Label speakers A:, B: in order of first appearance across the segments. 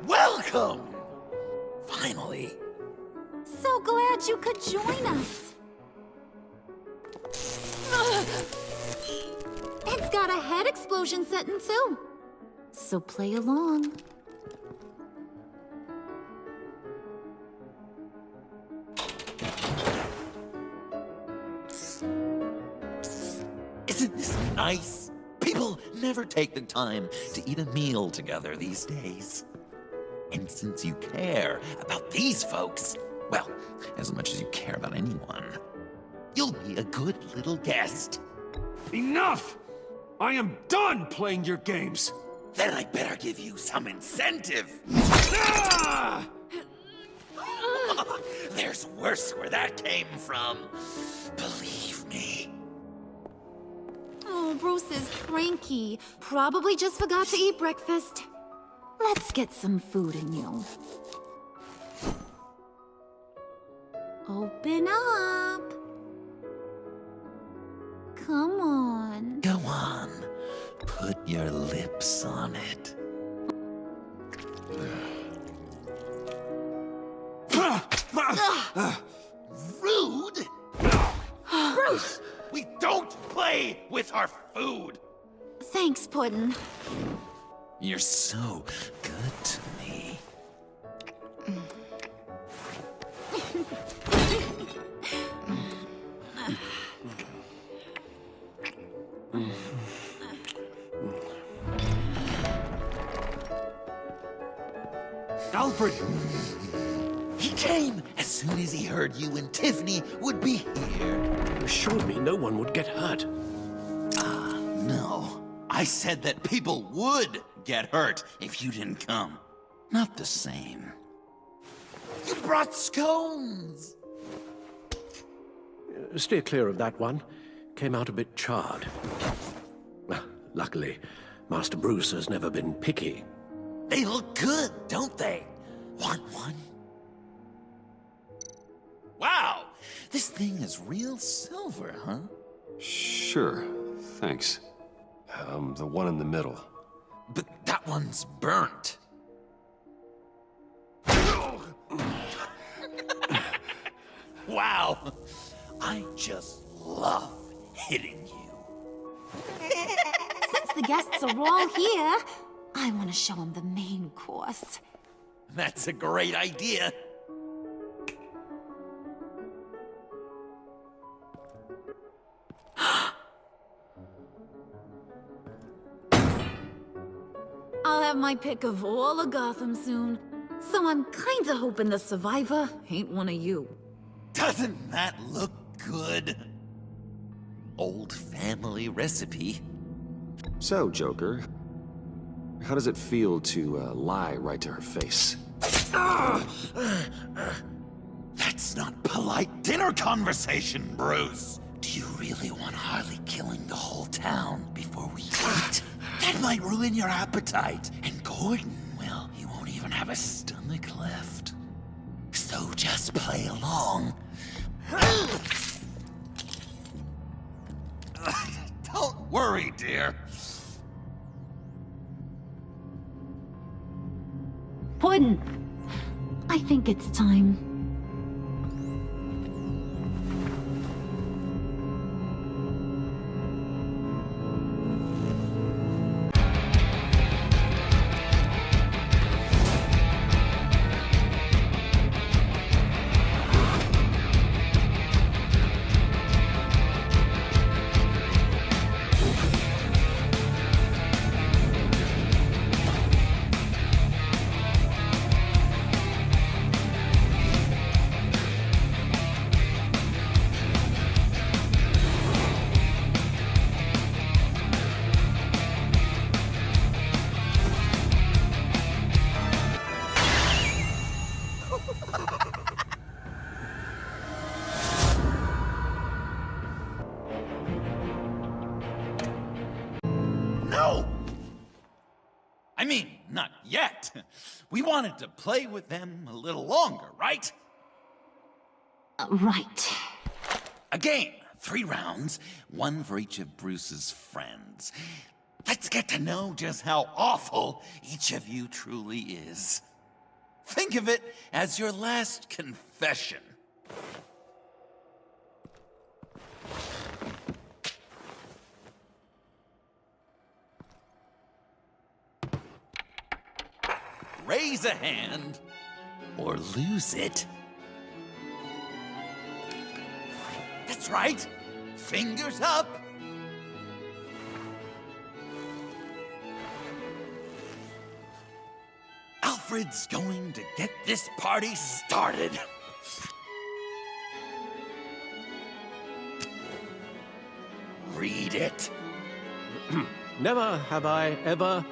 A: Welcome! Finally.
B: So glad you could join us. It's got a head explosion setting too. So play along.
A: Isn't this nice? People never take the time to eat a meal together these days. And since you care about these folks, well, as much as you care about anyone, you'll be a good little guest.
C: Enough! I am done playing your games!
A: Then I better give you some incentive.
C: Ah!
A: There's worse where that came from. Believe me.
B: Oh, Bruce is cranky. Probably just forgot to eat breakfast. Let's get some food in you. Open up. Come on.
A: Go on. Put your lips on it. Rude!
B: Bruce!
A: We don't play with our food!
B: Thanks, Puddin'.
A: You're so good to me.
C: Alfred!
A: He came as soon as he heard you and Tiffany would be here.
C: You assured me no one would get hurt.
A: No. I said that people would get hurt if you didn't come. Not the same. You brought scones!
C: Steer clear of that one. Came out a bit charred. Well, luckily, Master Bruce has never been picky.
A: They look good, don't they? Want one? Wow! This thing is real silver, huh?
D: Sure, thanks. The one in the middle.
A: But that one's burnt. Wow! I just love hitting you.
B: Since the guests are all here, I want to show them the main course.
A: That's a great idea.
B: I'll have my pick of all of Gotham soon. So I'm kinda hoping the survivor ain't one of you.
A: Doesn't that look good? Old family recipe.
D: So, Joker, how does it feel to lie right to her face?
A: That's not polite dinner conversation, Bruce. Do you really want Harley killing the whole town before we eat? That might ruin your appetite. And Gordon, well, he won't even have a stomach left. So just play along. Don't worry, dear.
B: Puddin', I think it's time.
A: No! I mean, not yet. We wanted to play with them a little longer, right?
B: Right.
A: A game. 3 rounds, 1 for each of Bruce's friends. Let's get to know just how awful each of you truly is. Think of it as your last confession. Raise a hand, or lose it. That's right. Fingers up. Alfred's going to get this party started. Read it.
C: Never have I ever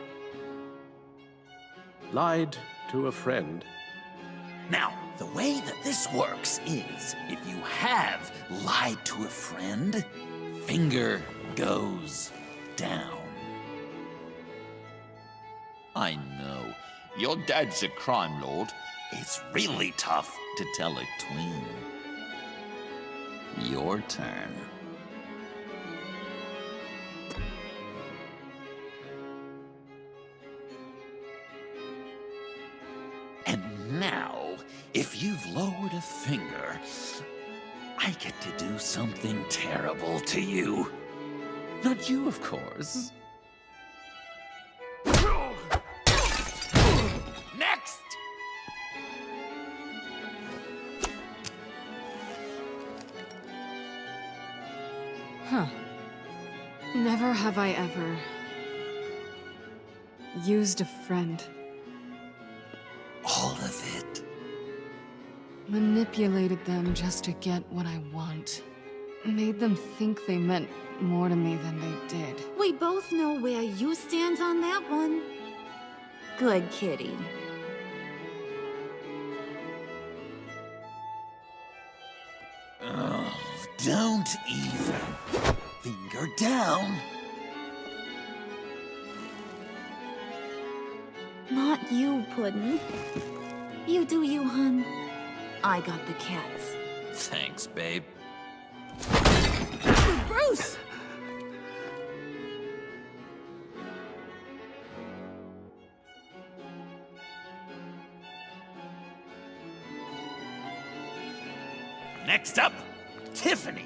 C: lied to a friend.
A: Now, the way that this works is, if you have lied to a friend, finger goes down. I know, your dad's a crime lord. It's really tough to tell a tween. Your turn. And now, if you've lowered a finger, I get to do something terrible to you. Not you, of course. Next!
E: Huh. Never have I ever used a friend.
A: All of it.
E: Manipulated them just to get what I want. Made them think they meant more to me than they did.
B: We both know where you stand on that one. Good kitty.
A: Oh, don't even. Finger down.
B: Not you, Puddin'. You do you, hun. I got the cats.
A: Thanks, babe.
B: Bruce!
A: Next up, Tiffany.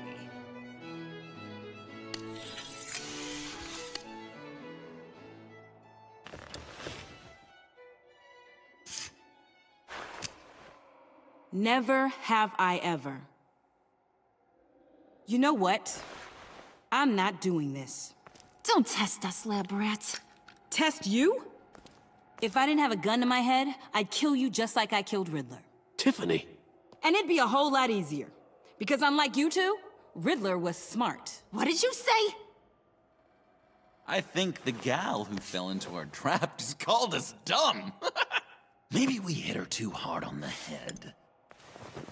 F: Never have I ever. You know what? I'm not doing this.
B: Don't test us, lab rats.
F: Test you? If I didn't have a gun to my head, I'd kill you just like I killed Riddler.
C: Tiffany!
F: And it'd be a whole lot easier. Because unlike you two, Riddler was smart.
B: What did you say?
A: I think the gal who fell into our trap just called us dumb. Maybe we hit her too hard on the head.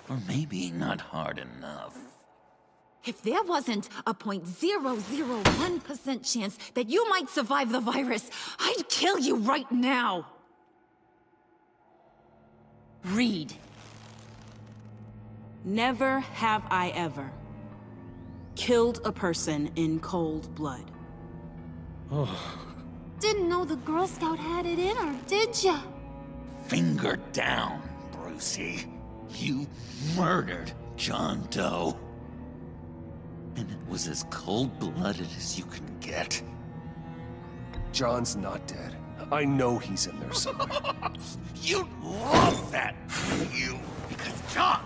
A: Or maybe not hard enough.
B: If there wasn't a 0.001% chance that you might survive the virus, I'd kill you right now.
F: Read. Never have I ever killed a person in cold blood.
B: Didn't know the Girl Scout had it in her, did ya?
A: Finger down, Brucey. You murdered John Doe. And it was as cold-blooded as you can get.
D: John's not dead. I know he's in there somewhere.
A: You'd love that, wouldn't you? Because, John,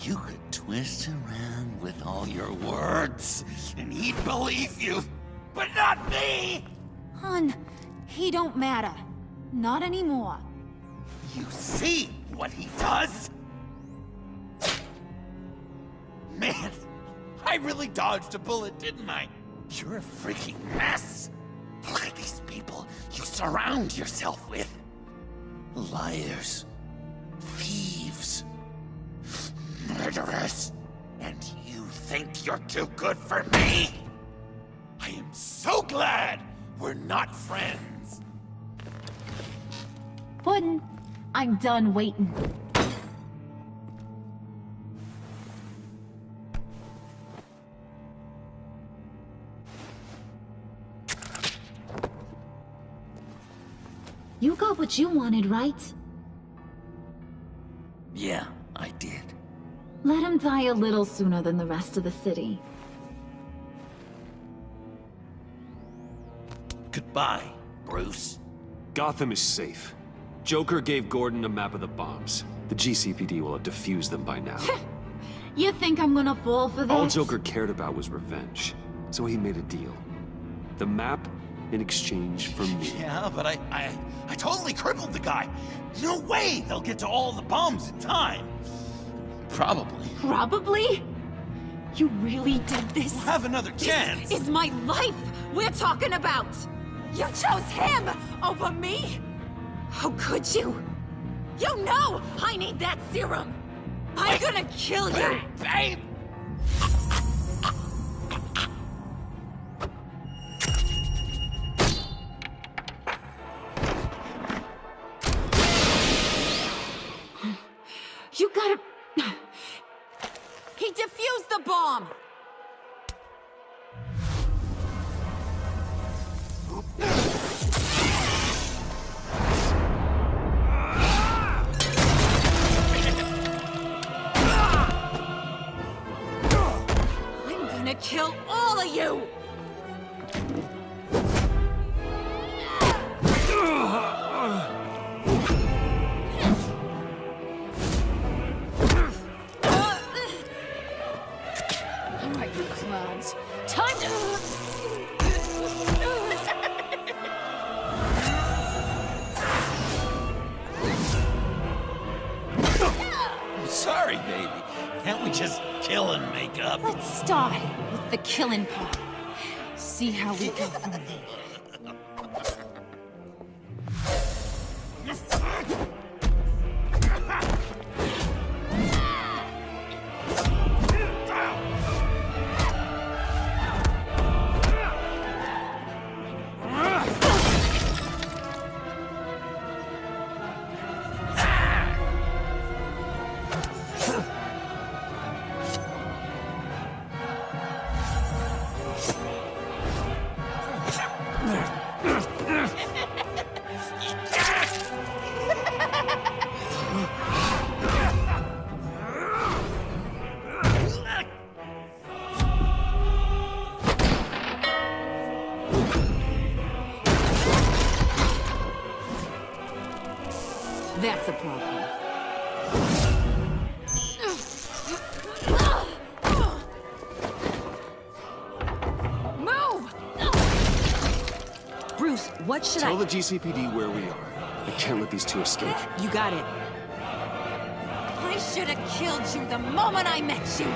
A: you could twist around with all your words, and he'd believe you. But not me!
B: Hun, he don't matter. Not anymore.
A: You see what he does? Man, I really dodged a bullet, didn't I? You're a freaking mess. Look at these people you surround yourself with. Liars, thieves, murderers. And you think you're too good for me? I am so glad we're not friends.
B: Puddin', I'm done waiting. what you wanted, right?
A: Yeah, I did.
B: Let him die a little sooner than the rest of the city.
A: Goodbye, Bruce.
D: Gotham is safe. Joker gave Gordon a map of the bombs. The GCPD will have defused them by now.
B: You think I'm gonna fall for that?
D: All Joker cared about was revenge, so he made a deal. The map in exchange for me.
A: Yeah, but I totally crippled the guy. No way they'll get to all the bombs in time. Probably.
B: Probably? You really did this?
A: We'll have another chance.
B: This is my life we're talking about! You chose him over me? How could you? You know I need that serum! I'm gonna kill you!
A: Babe!
B: You gotta... He defused the bomb! I'm gonna kill all of you!
E: Alright, you clowns. Time to...
A: I'm sorry, baby. Can't we just kill and make up?
B: Let's start with the killing part. See how we go from there. That's a problem. Move!
F: Bruce, what should
D: Tell the GCPD where we are. I can't let these two escape.
F: You got it.
B: I should have killed you the moment I met you.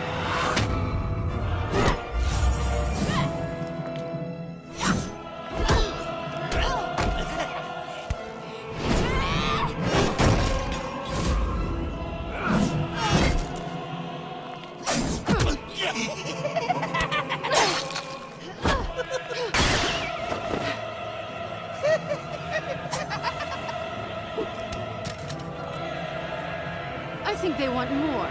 E: I think they want more.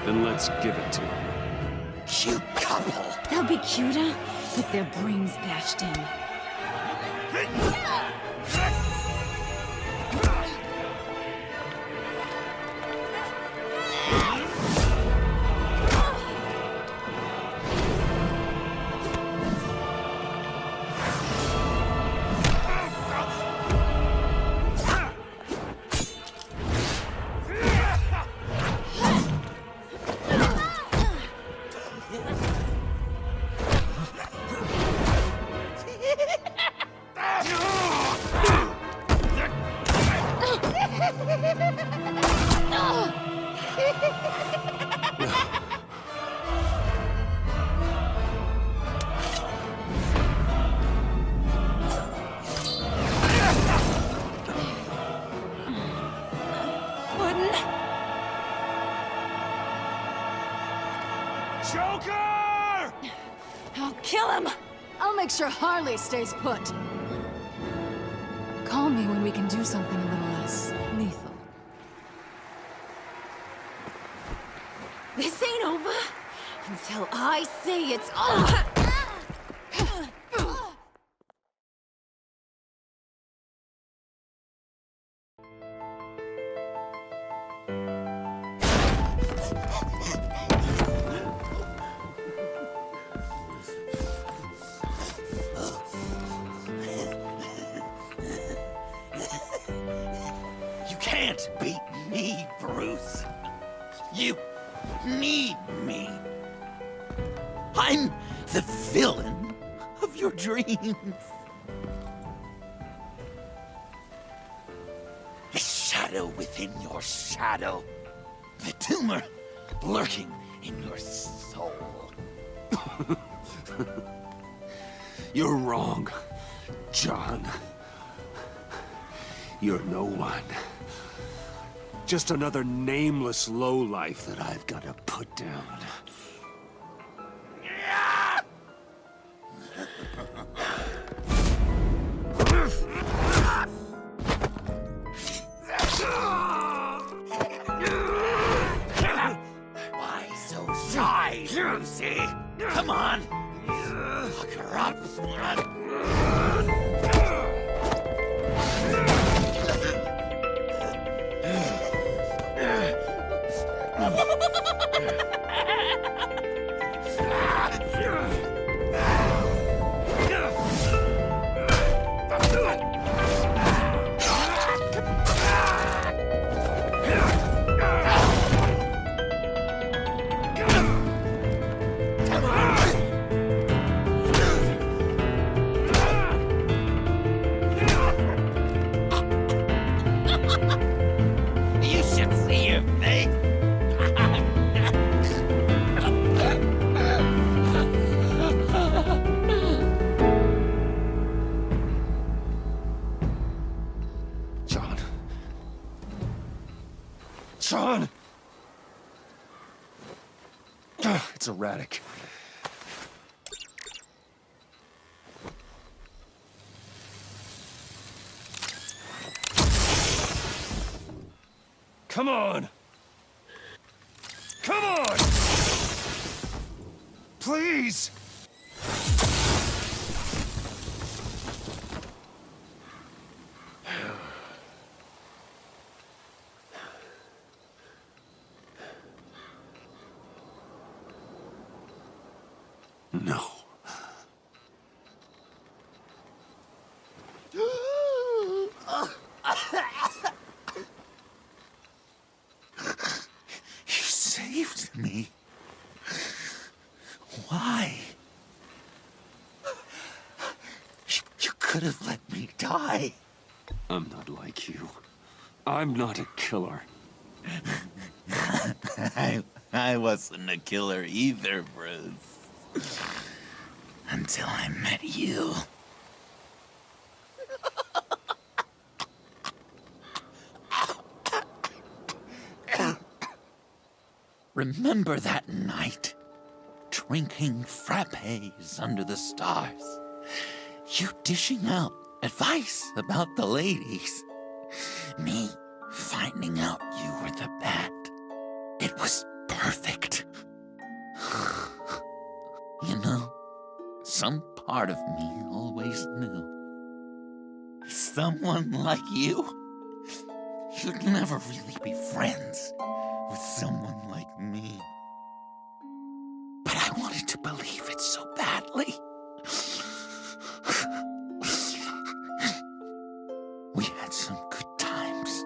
D: Then let's give it to them.
A: Cute couple.
B: They'll be cuter with their brains bashed in.
A: Joker!
B: I'll kill him!
E: I'll make sure Harley stays put. Call me when we can do something a little less lethal.
B: This ain't over until I say it's over!
A: You can't beat me, Bruce. You need me. I'm the villain of your dreams. A shadow within your shadow. The tumor lurking in your soul.
D: You're wrong, John. You're no one. Just another nameless lowlife that I've got to put down.
A: Why so shy, Lucy? Come on. Lock her up. You should see your face.
D: John. John! It's erratic. Come on! Come on! Please! No.
A: You saved me. Why? You could have let me die.
D: I'm not like you. I'm not a killer.
A: I wasn't a killer either, Bruce. Until I met you. Remember that night? Drinking frappes under the stars. You dishing out advice about the ladies. Me finding out you were the bat. It was perfect. You know, some part of me always knew. Someone like you, you'd never really be friends with someone like me. But I wanted to believe it so badly. We had some good times,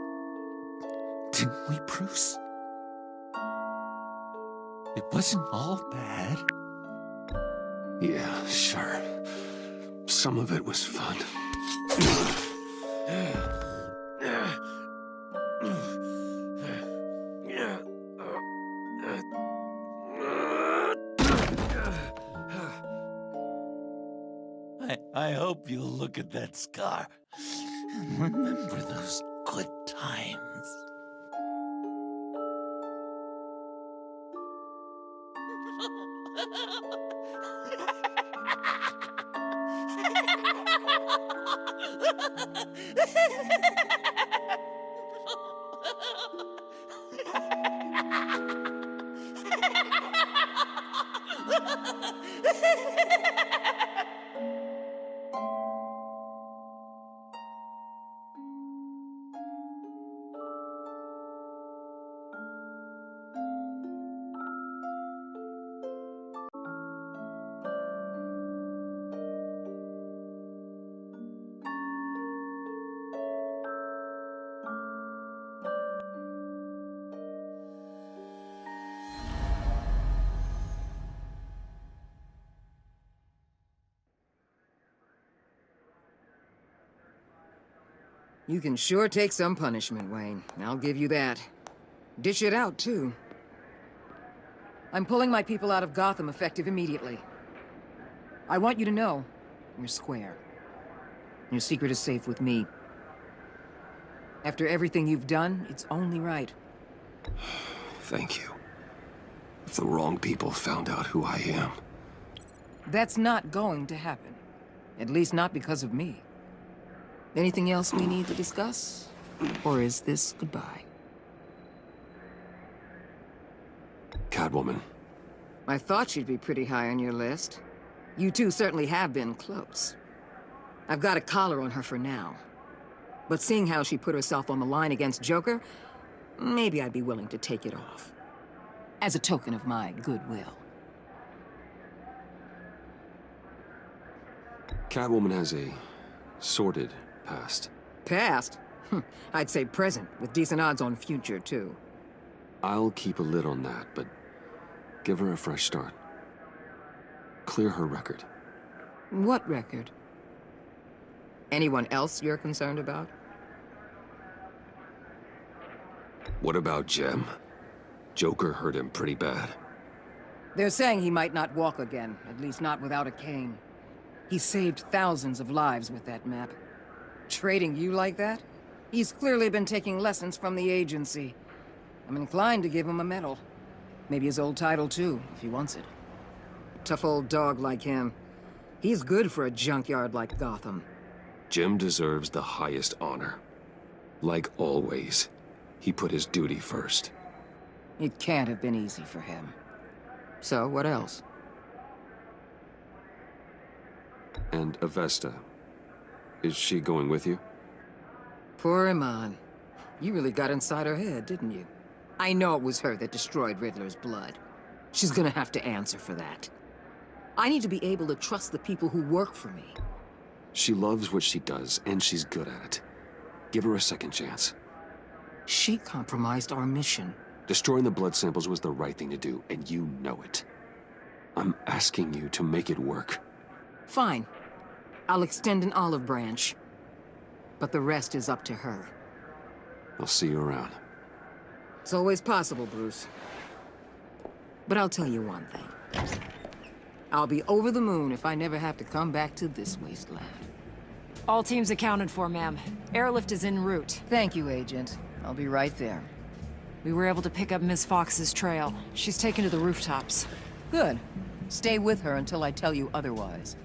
A: didn't we, Bruce? It wasn't all bad.
D: Yeah, sure. Some of it was fun.
A: I hope you'll look at that scar and remember those good times.
G: You can sure take some punishment, Wayne. I'll give you that. Dish it out, too. I'm pulling my people out of Gotham effective immediately. I want you to know, you're square. Your secret is safe with me. After everything you've done, it's only right.
D: Thank you. If the wrong people found out who I am...
G: That's not going to happen. At least not because of me. Anything else we need to discuss? Or is this goodbye?
D: Catwoman.
G: I thought she'd be pretty high on your list. You two certainly have been close. I've got a collar on her for now. But seeing how she put herself on the line against Joker, maybe I'd be willing to take it off. As a token of my goodwill.
D: Catwoman has a sordid past.
G: Past? I'd say present, with decent odds on future, too.
D: I'll keep a lid on that, but give her a fresh start. Clear her record.
G: What record? Anyone else you're concerned about?
D: What about Jem? Joker hurt him pretty bad.
G: They're saying he might not walk again, at least not without a cane. He saved thousands of lives with that map. Trading you like that? He's clearly been taking lessons from the agency. I'm inclined to give him a medal. Maybe his old title too, if he wants it. A tough old dog like him. He's good for a junkyard like Gotham.
D: Jem deserves the highest honor. Like always, he put his duty first.
G: It can't have been easy for him. So, what else?
D: And Avesta. Is she going with you?
G: Poor Iman. You really got inside her head, didn't you? I know it was her that destroyed Riddler's blood. She's gonna have to answer for that. I need to be able to trust the people who work for me.
D: She loves what she does, and she's good at it. Give her a second chance.
G: She compromised our mission.
D: Destroying the blood samples was the right thing to do, and you know it. I'm asking you to make it work.
G: Fine. I'll extend an olive branch. But the rest is up to her.
D: I'll see you around.
G: It's always possible, Bruce. But I'll tell you one thing. I'll be over the moon if I never have to come back to this wasteland.
H: All teams accounted for, ma'am. Airlift is en route.
G: Thank you, Agent. I'll be right there.
H: We were able to pick up Miss Fox's trail. She's taken to the rooftops.
G: Good. Stay with her until I tell you otherwise.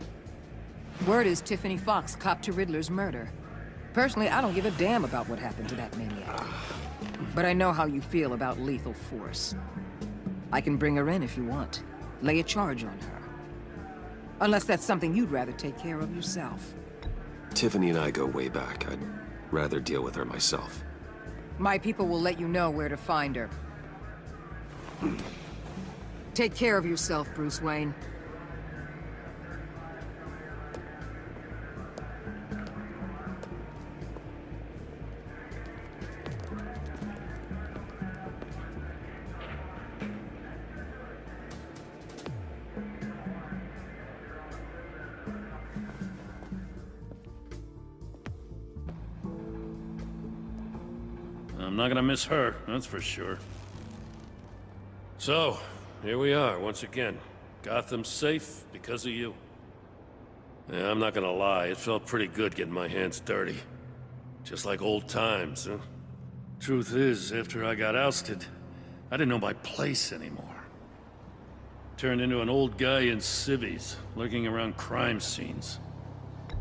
G: Word is Tiffany Fox copped to Riddler's murder. Personally, I don't give a damn about what happened to that maniac. But I know how you feel about lethal force. I can bring her in if you want. Lay a charge on her. Unless that's something you'd rather take care of yourself.
D: Tiffany and I go way back. I'd rather deal with her myself.
G: My people will let you know where to find her. Take care of yourself, Bruce Wayne.
I: I'm not gonna miss her, that's for sure. So, here we are, once again. Gotham's safe because of you. Yeah, I'm not gonna lie, it felt pretty good getting my hands dirty. Just like old times, huh? Truth is, after I got ousted, I didn't know my place anymore. Turned into an old guy in civvies, lurking around crime scenes.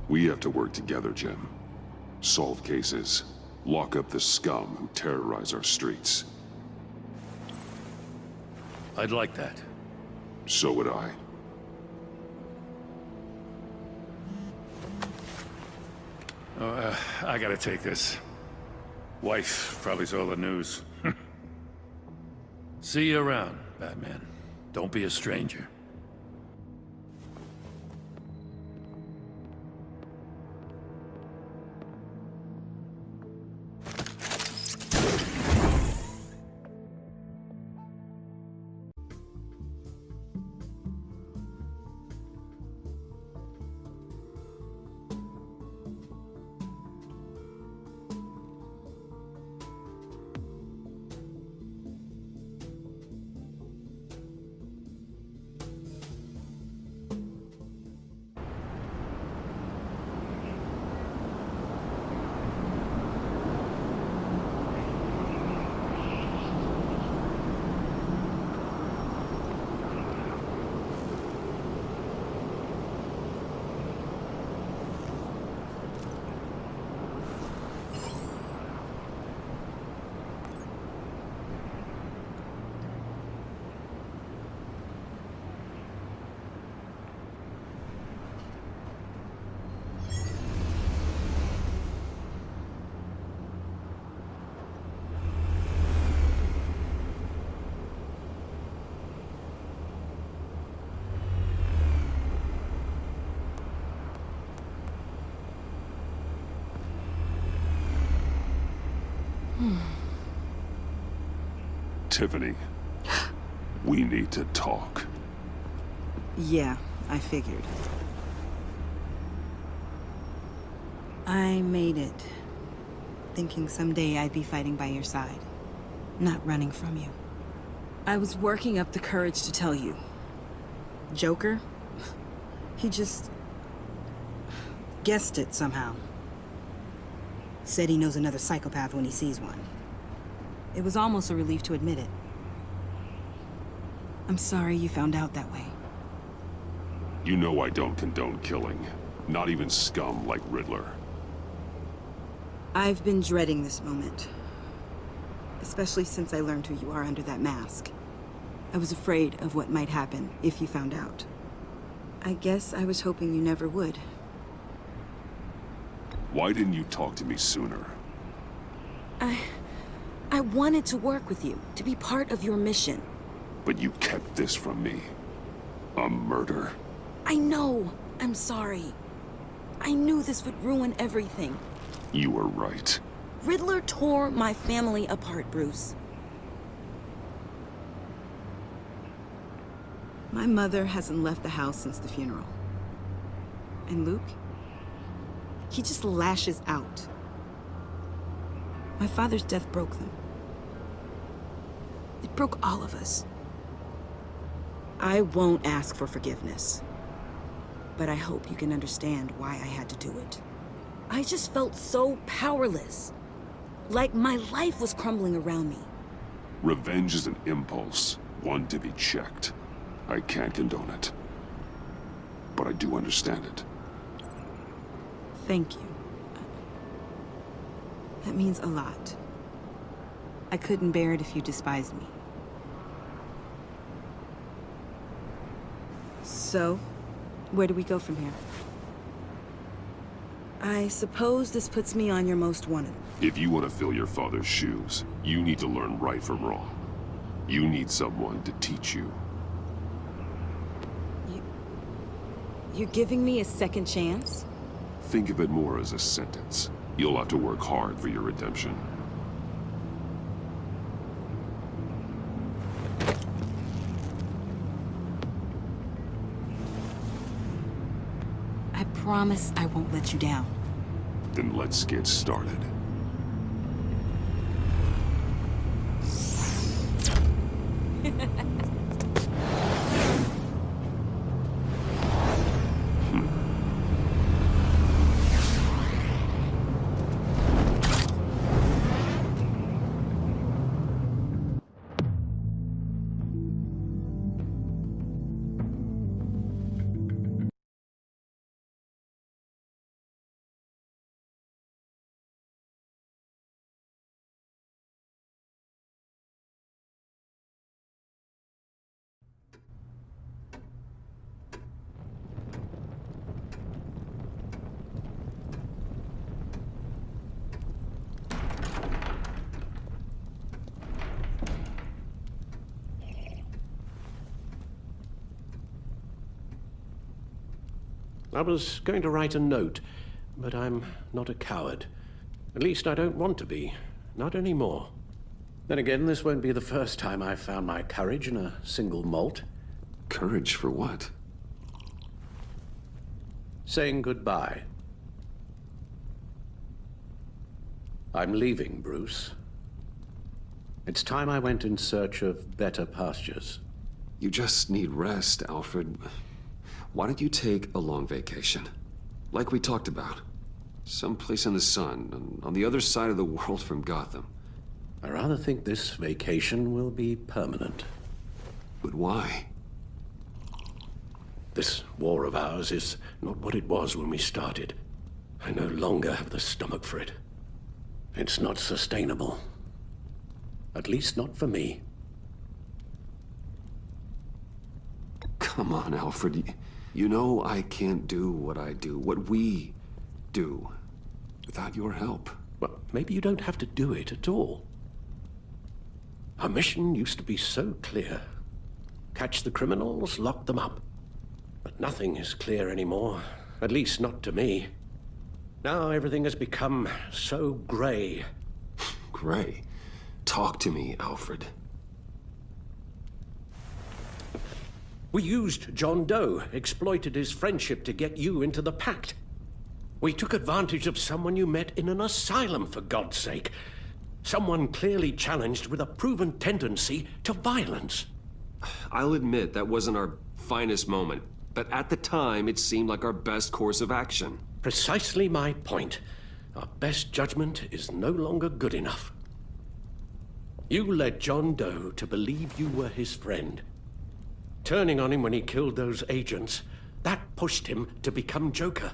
J: We have to work together, Jim. Solve cases. Lock up the scum who terrorize our streets.
I: I'd like that.
J: So would I.
I: I gotta take this. Wife probably saw the news. See you around, Batman. Don't be a stranger.
J: Tiffany, we need to talk.
F: Yeah, I figured. I made it, thinking someday I'd be fighting by your side, not running from you. I was working up the courage to tell you. Joker? He just guessed it somehow. Said he knows another psychopath when he sees one. It was almost a relief to admit it. I'm sorry you found out that way.
J: You know I don't condone killing. Not even scum like Riddler.
F: I've been dreading this moment. Especially since I learned who you are under that mask. I was afraid of what might happen if you found out. I guess I was hoping you never would.
J: Why didn't you talk to me sooner?
F: I wanted to work with you, to be part of your mission.
J: But you kept this from me. A murder?
F: I know. I'm sorry. I knew this would ruin everything.
J: You were right.
F: Riddler tore my family apart, Bruce. My mother hasn't left the house since the funeral. And Luke? He just lashes out. My father's death broke them. It broke all of us. I won't ask for forgiveness. But I hope you can understand why I had to do it. I just felt so powerless. Like my life was crumbling around me.
J: Revenge is an impulse, one to be checked. I can't condone it. But I do understand it.
F: Thank you. That means a lot. I couldn't bear it if you despised me. So, where do we go from here? I suppose this puts me on your most wanted.
J: If you want to fill your father's shoes, you need to learn right from wrong. You need someone to teach you.
F: You're giving me a second chance?
J: Think of it more as a sentence. You'll have to work hard for your redemption.
F: I promise I won't let you down.
J: Then let's get started.
C: I was going to write a note, but I'm not a coward. At least I don't want to be. Not anymore. Then again, this won't be the first time I've found my courage in a single molt.
D: Courage for what?
C: Saying goodbye. I'm leaving, Bruce. It's time I went in search of better pastures.
D: You just need rest, Alfred. Why don't you take a long vacation? Like we talked about. Someplace in the sun, on the other side of the world from Gotham.
C: I rather think this vacation will be permanent.
D: But why?
C: This war of ours is not what it was when we started. I no longer have the stomach for it. It's not sustainable. At least not for me.
D: Come on, Alfred. You know I can't do what I do, what we do, without your help.
C: Well, maybe you don't have to do it at all. Our mission used to be so clear. Catch the criminals, lock them up. But nothing is clear anymore, at least not to me. Now everything has become so gray.
D: Gray? Talk to me, Alfred.
C: We used John Doe, exploited his friendship to get you into the pact. We took advantage of someone you met in an asylum, for God's sake. Someone clearly challenged with a proven tendency to violence.
D: I'll admit that wasn't our finest moment, but at the time it seemed like our best course of action.
C: Precisely my point. Our best judgment is no longer good enough. You led John Doe to believe you were his friend. Turning on him when he killed those agents, that pushed him to become Joker.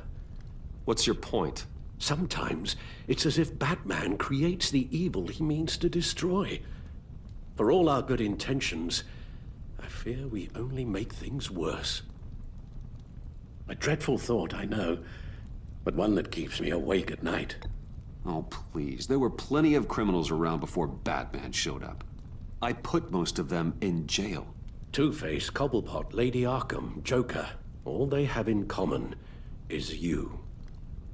D: What's your point?
C: Sometimes it's as if Batman creates the evil he means to destroy. For all our good intentions, I fear we only make things worse. A dreadful thought, I know, but one that keeps me awake at night.
D: Oh, please. There were plenty of criminals around before Batman showed up. I put most of them in jail.
C: Two-Face, Cobblepot, Lady Arkham, Joker, all they have in common is you.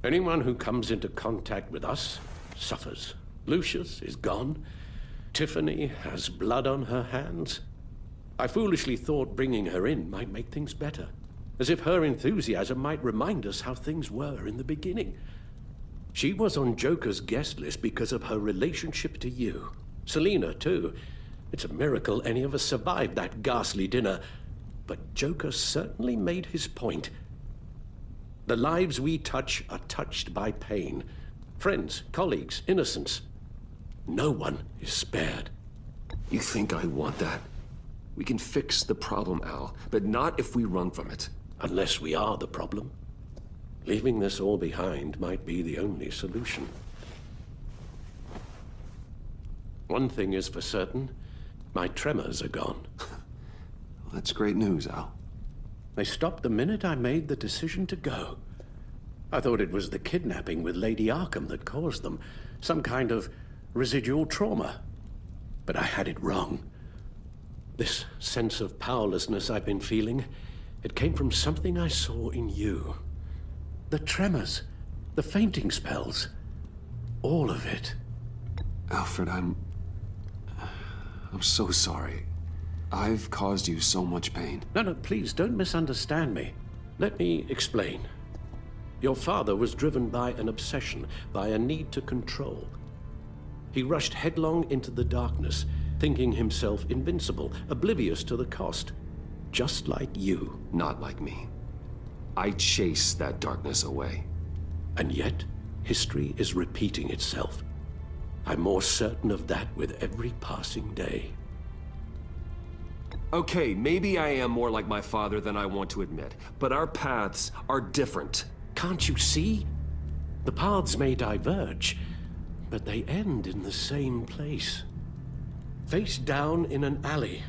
C: Anyone who comes into contact with us suffers. Lucius is gone. Tiffany has blood on her hands. I foolishly thought bringing her in might make things better, as if her enthusiasm might remind us how things were in the beginning. She was on Joker's guest list because of her relationship to you. Selina, too. It's a miracle any of us survived that ghastly dinner, but Joker certainly made his point. The lives we touch are touched by pain. Friends, colleagues, innocents. No one is spared.
D: You think I want that? We can fix the problem, Al, but not if we run from it.
C: Unless we are the problem. Leaving this all behind might be the only solution. One thing is for certain, my tremors are gone.
D: Well, that's great news, Al.
C: They stopped the minute I made the decision to go. I thought it was the kidnapping with Lady Arkham that caused them, some kind of residual trauma. But I had it wrong. This sense of powerlessness I've been feeling, it came from something I saw in you. The tremors, the fainting spells, all of it.
D: Alfred, I'm so sorry. I've caused you so much pain.
C: No, please don't misunderstand me. Let me explain. Your father was driven by an obsession, by a need to control. He rushed headlong into the darkness, thinking himself invincible, oblivious to the cost. Just like you.
D: Not like me. I chase that darkness away.
C: And yet, history is repeating itself. I'm more certain of that with every passing day.
D: Okay, maybe I am more like my father than I want to admit, but our paths are different.
C: Can't you see? The paths may diverge, but they end in the same place. Face down in an alley,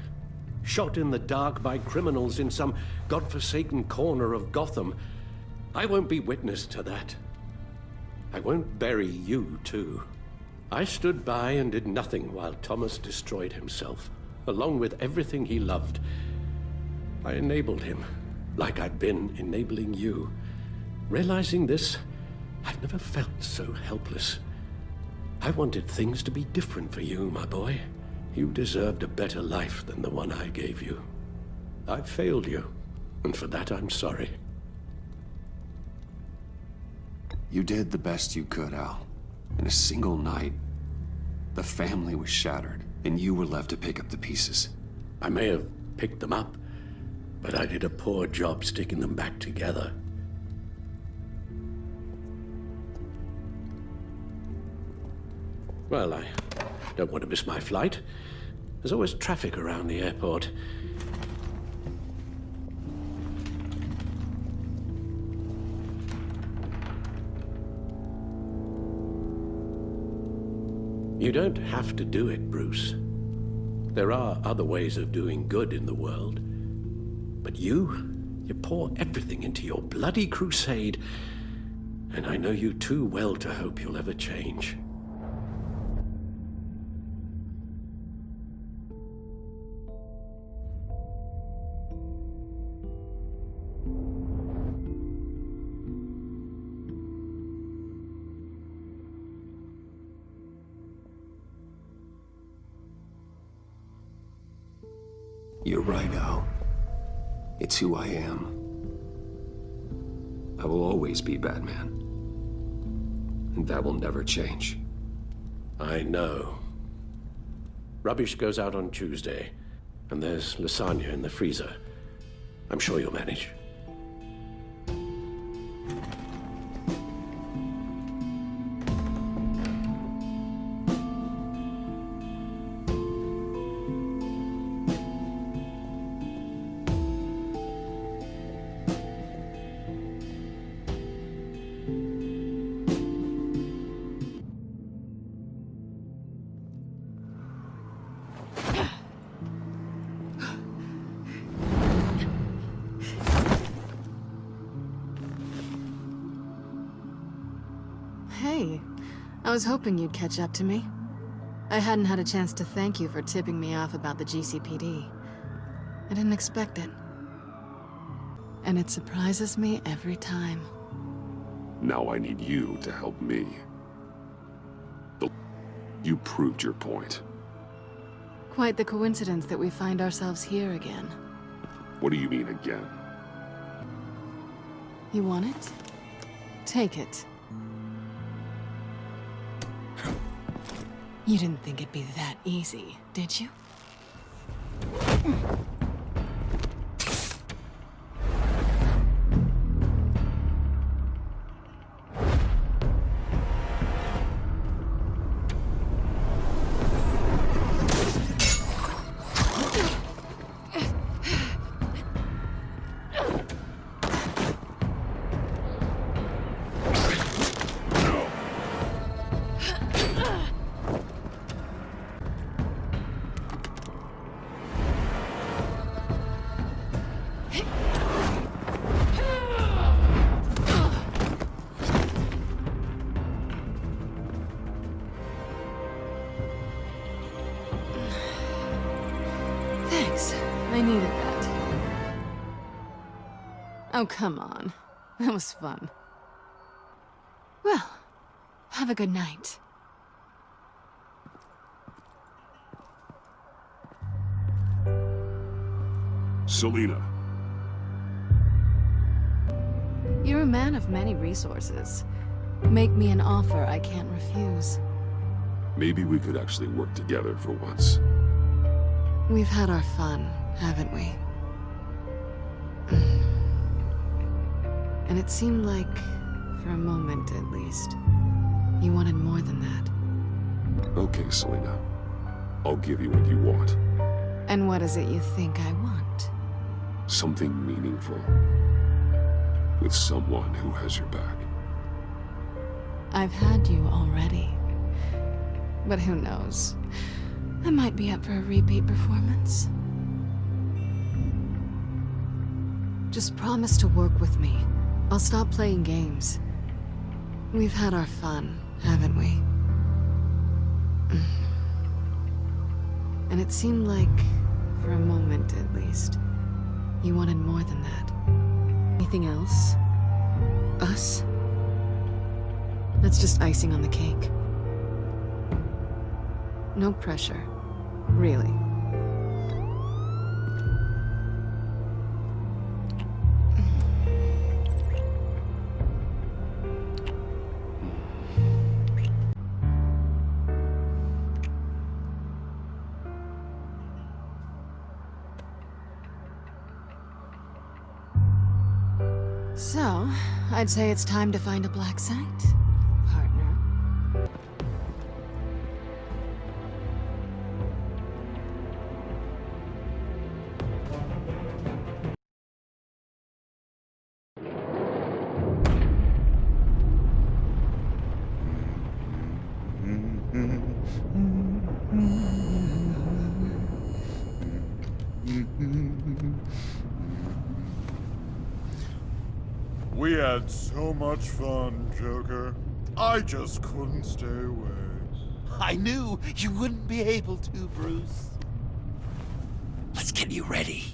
C: shot in the dark by criminals in some godforsaken corner of Gotham. I won't be witness to that. I won't bury you, too. I stood by and did nothing while Thomas destroyed himself, along with everything he loved. I enabled him, like I'd been enabling you. Realizing this, I've never felt so helpless. I wanted things to be different for you, my boy. You deserved a better life than the one I gave you. I failed you, and for that I'm sorry.
D: You did the best you could, Al. In a single night, the family was shattered, and you were left to pick up the pieces.
C: I may have picked them up, but I did a poor job sticking them back together. Well, I don't want to miss my flight. There's always traffic around the airport. You don't have to do it, Bruce. There are other ways of doing good in the world. But you pour everything into your bloody crusade, and I know you too well to hope you'll ever change.
D: You're right, Al. It's who I am. I will always be Batman. And that will never change.
C: I know. Rubbish goes out on Tuesday, and there's lasagna in the freezer. I'm sure you'll manage.
E: Hey, I was hoping you'd catch up to me. I hadn't had a chance to thank you for tipping me off about the GCPD. I didn't expect it. And it surprises me every time.
J: Now I need you to help me. You proved your point.
E: Quite the coincidence that we find ourselves here again.
J: What do you mean again?
E: You want it? Take it. You didn't think it'd be that easy, did you? Thanks. I needed that. Oh, come on. That was fun. Well, have a good night.
J: Selina.
E: You're a man of many resources. Make me an offer I can't refuse.
J: Maybe we could actually work together for once.
E: We've had our fun, haven't we? And it seemed like, for a moment at least, you wanted more than that.
J: Okay, Selina. I'll give you what you want.
E: And what is it you think I want?
J: Something meaningful. With someone who has your back.
E: I've had you already. But who knows? I might be up for a repeat performance. Just promise to work with me. I'll stop playing games. We've had our fun, haven't we? And it seemed like, for a moment at least, you wanted more than that. Anything else? Us? That's just icing on the cake. No pressure. Really. So, I'd say it's time to find a black site, partner.
K: We had so much fun, Joker. I just couldn't stay away.
A: I knew you wouldn't be able to, Bruce. Let's get you ready.